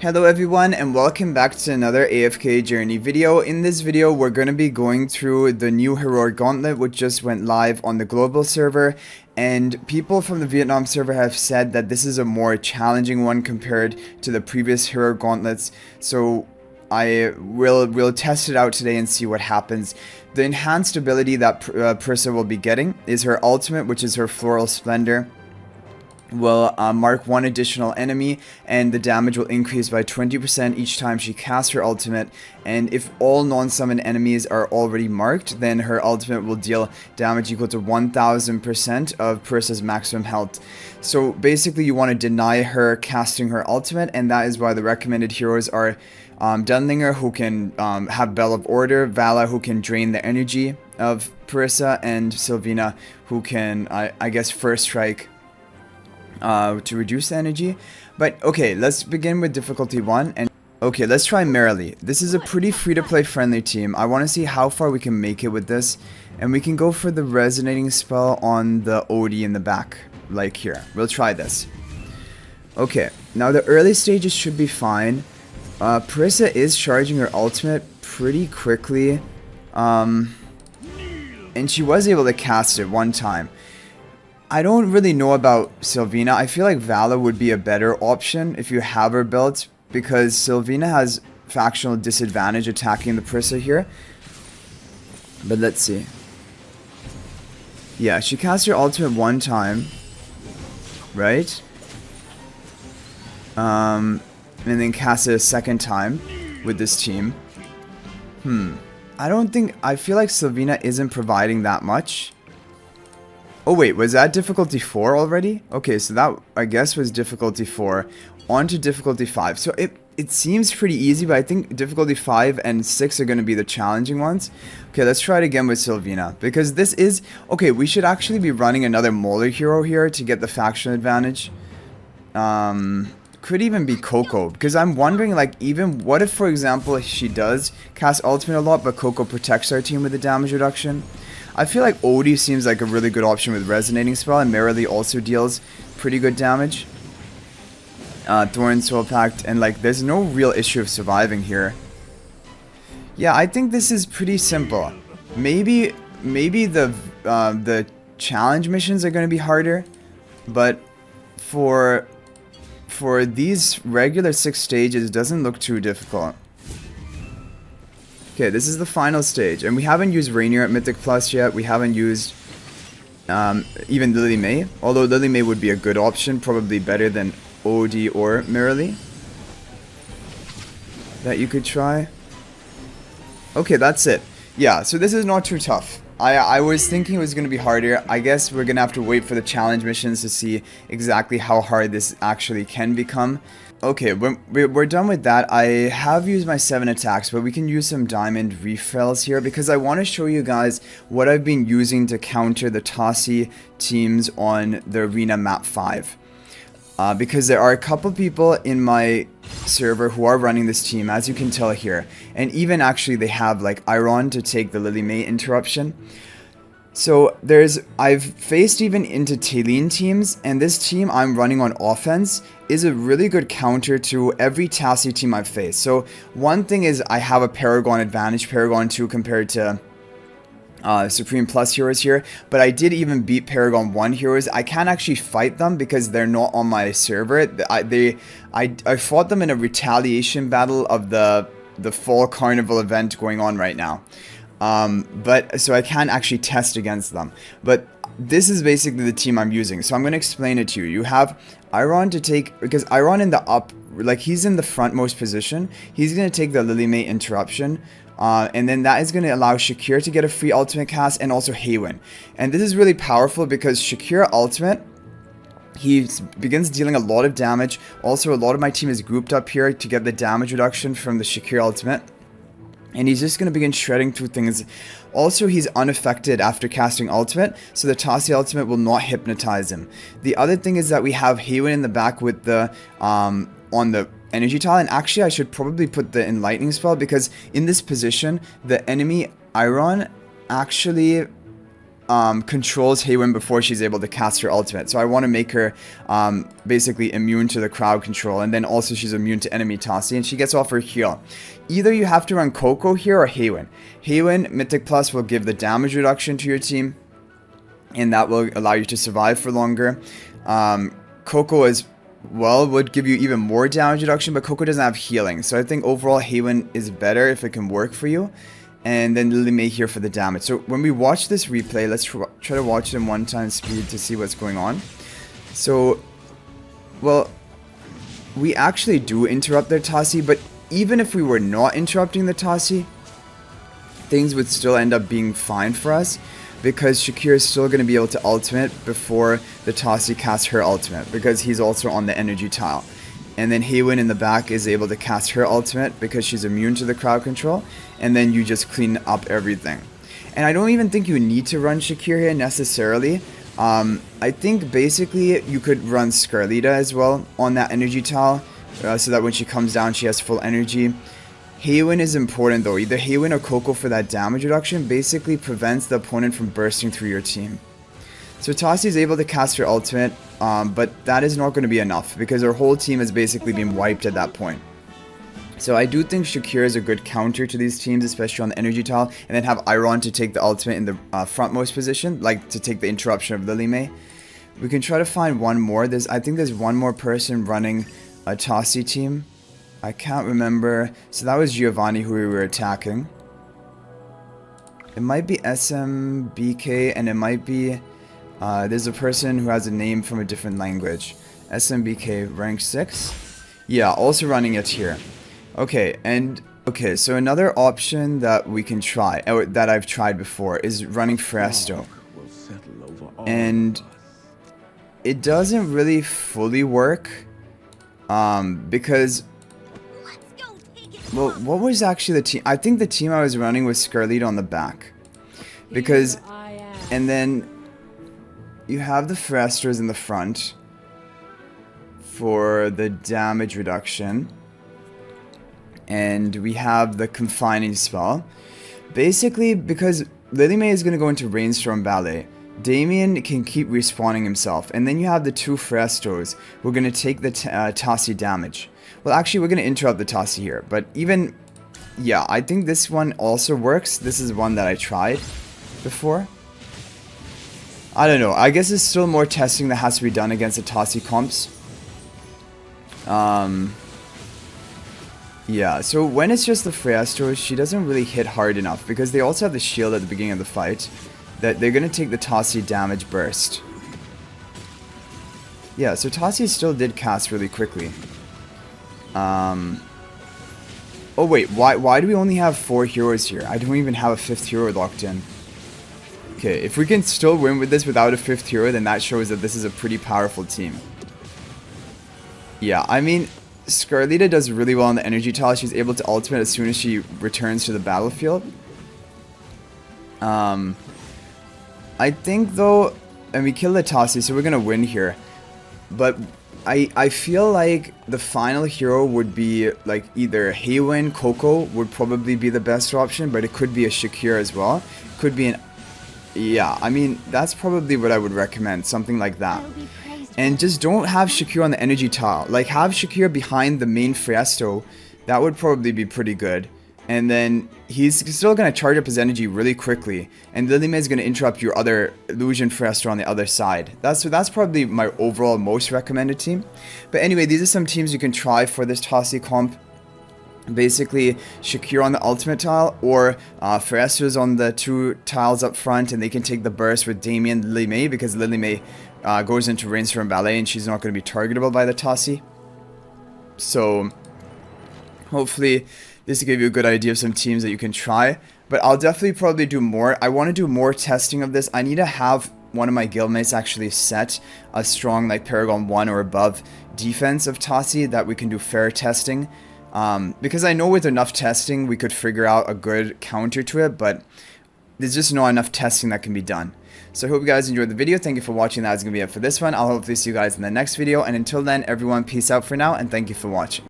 Hello everyone and welcome back to another AFK journey video. In this video we're going to be going through the new Heroic Gauntlet which just went live on the global server, and people from the Vietnam server have said that this is a more challenging one compared to the previous Heroic Gauntlets. So I will test it out today and see what happens. The enhanced ability that Parisa will be getting is her ultimate, which is her Floral Splendor. Will mark one additional enemy, and the damage will increase by 20% each time she casts her ultimate. And if all non-summon enemies are already marked, then her ultimate will deal damage equal to 1000% of Parisa's maximum health. So basically you want to deny her casting her ultimate, and that is why the recommended heroes are Dunlinger, who can have Bell of Order, Vala, who can drain the energy of Parisa, and Sylvina, who can I guess first strike to reduce the energy. But okay, let's begin with difficulty 1. And okay, let's try Merrily. This is a pretty free-to-play friendly team. I want to see how far we can make it with this, and we can go for the resonating spell on the OD in the back, like here. We'll try this. Okay, now the early stages should be fine. Parisa is charging her ultimate pretty quickly, and she was able to cast it one time. I don't really know about Sylvina. I feel like Vala would be a better option if you have her built, because Sylvina has factional disadvantage attacking the Parisa here. But let's see. Yeah, she cast her ultimate one time, right? And then cast it a second time with this team. I feel like Sylvina isn't providing that much. Oh wait, was that difficulty 4 already? Okay, so that I guess was difficulty 4. On to difficulty 5. So it seems pretty easy, but I think difficulty 5 and 6 are going to be the challenging ones. Okay, let's try it again with Sylvina, because this is... Okay, we should actually be running another Molar hero here to get the faction advantage. Could even be Coco, because I'm wondering, like, even what if, for example, she does cast ultimate a lot, but Coco protects our team with the damage reduction? I feel like Odie seems like a really good option with Resonating Spell, and Merrily also deals pretty good damage. Thorn Soul Pact, and like there's no real issue of surviving here. Yeah, I think this is pretty simple. Maybe the challenge missions are going to be harder, but for these regular 6 stages, it doesn't look too difficult. Okay, this is the final stage, and we haven't used Rainier at Mythic Plus yet. We haven't used even Lily May, although Lily May would be a good option, probably better than OD or Merrily that you could try. Okay, that's it. Yeah, so this is not too tough. I was thinking it was going to be harder. I guess we're going to have to wait for the challenge missions to see exactly how hard this actually can become. Okay, we're done with that. I have used my 7 attacks, but we can use some diamond refills here because I want to show you guys what I've been using to counter the Tasi teams on the Arena Map 5. Because there are a couple people in my server who are running this team, as you can tell here. And even actually they have like Iron to take the Lily May interruption. So I've faced even into Taylene teams, and this team I'm running on offense is a really good counter to every Tasi team I've faced. So one thing is I have a Paragon advantage, Paragon 2 compared to Supreme Plus heroes here, but I did even beat Paragon 1 heroes. I can't actually fight them because they're not on my server. I fought them in a retaliation battle of the Fall Carnival event going on right now. But so I can't actually test against them. But this is basically the team I'm using. So I'm going to explain it to you. You have Iron to take, because Iron in the up, like he's in the frontmost position. He's going to take the Lily May interruption. And then that is going to allow Shakir to get a free ultimate cast, and also Haywin. And this is really powerful because Shakir ultimate, he begins dealing a lot of damage. Also, a lot of my team is grouped up here to get the damage reduction from the Shakir ultimate. And he's just going to begin shredding through things. Also, he's unaffected after casting ultimate, so the Tasi ultimate will not hypnotize him. The other thing is that we have Haywin in the back with the on the energy tile, and actually I should probably put the enlightening spell, because in this position the enemy Iron actually controls Haywin before she's able to cast her ultimate. So I want to make her basically immune to the crowd control, and then also she's immune to enemy Tasi, and she gets off her heal. Either you have to run Coco here or Haywin. Haywin Mythic Plus will give the damage reduction to your team, and that will allow you to survive for longer. Coco as well would give you even more damage reduction, but Coco doesn't have healing. So I think overall Haywin is better if it can work for you. And then Lily May here for the damage. So when we watch this replay, let's try to watch it in 1x speed to see what's going on. So, well, we actually do interrupt their Tasi, but even if we were not interrupting the Tasi, things would still end up being fine for us, because Shakir is still going to be able to ultimate before the Tasi casts her ultimate, because he's also on the energy tile. And then Haywin in the back is able to cast her ultimate because she's immune to the crowd control. And then you just clean up everything. And I don't even think you need to run Shakir here necessarily. I think basically you could run Scarlita as well on that energy tile. So that when she comes down, she has full energy. Haywin is important though. Either Haywin or Coco for that damage reduction basically prevents the opponent from bursting through your team. So Tasi is able to cast her ultimate, but that is not going to be enough because her whole team has basically been wiped at that point. So I do think Shakir is a good counter to these teams, especially on the energy tile, and then have Iron to take the ultimate in the frontmost position, like to take the interruption of Lily May. We can try to find one more. I think there's one more person running a Tasi team. I can't remember. So that was Giovanni who we were attacking. It might be SMBK, and it might be... there's a person who has a name from a different language. SMBK rank 6. Yeah, also running it here. Okay, so another option that we can try, or that I've tried before, is running Fresto. And it doesn't really fully work, because, well, what was actually the team? I think the team I was running was Scarlita on the back. Because, and then you have the Fresters in the front for the damage reduction. And we have the confining spell. Basically, because Lily May is going to go into Rainstorm Ballet, Damien can keep respawning himself. And then you have the two Frestos who are going to take the Tasi damage. Well, actually, we're going to interrupt the Tasi here. But even, yeah, I think this one also works. This is one that I tried before. I don't know. I guess there's still more testing that has to be done against the Tasi comps. Yeah, so when it's just the Freestros, she doesn't really hit hard enough because they also have the shield at the beginning of the fight that they're going to take the Tasi damage burst. Yeah, so Tasi still did cast really quickly. Oh wait, why do we only have 4 heroes here? I don't even have a 5th hero locked in. Okay, if we can still win with this without a 5th hero, then that shows that this is a pretty powerful team. Yeah, I mean... Scarlita does really well on the energy tile. She's able to ultimate as soon as she returns to the battlefield. I think though, and we kill the Tasi, so we're gonna win here. But I feel like the final hero would be like either Haywin, Coco would probably be the best option, but it could be a Shakir as well. It could be an... Yeah, I mean, that's probably what I would recommend, something like that. And just don't have Shakir on the energy tile. Like, have Shakir behind the main Fresto. That would probably be pretty good. And then he's still going to charge up his energy really quickly. And Lily May is going to interrupt your other Illusion Fresto on the other side. That's probably my overall most recommended team. But anyway, these are some teams you can try for this Tasi comp. Basically, Shakir on the ultimate tile, or Frestos on the 2 tiles up front, and they can take the burst with Damien and Lily May, because Lily May goes into Rainstorm Ballet and she's not going to be targetable by the Tasi. So, hopefully, this will give you a good idea of some teams that you can try. But I'll definitely probably do more. I want to do more testing of this. I need to have one of my guildmates actually set a strong, like, Paragon 1 or above defense of Tasi that we can do fair testing. Because I know with enough testing, we could figure out a good counter to it, but there's just not enough testing that can be done. So I hope you guys enjoyed the video. Thank you for watching. That's going to be it for this one. I'll hopefully see you guys in the next video. And until then, everyone, peace out for now, and thank you for watching.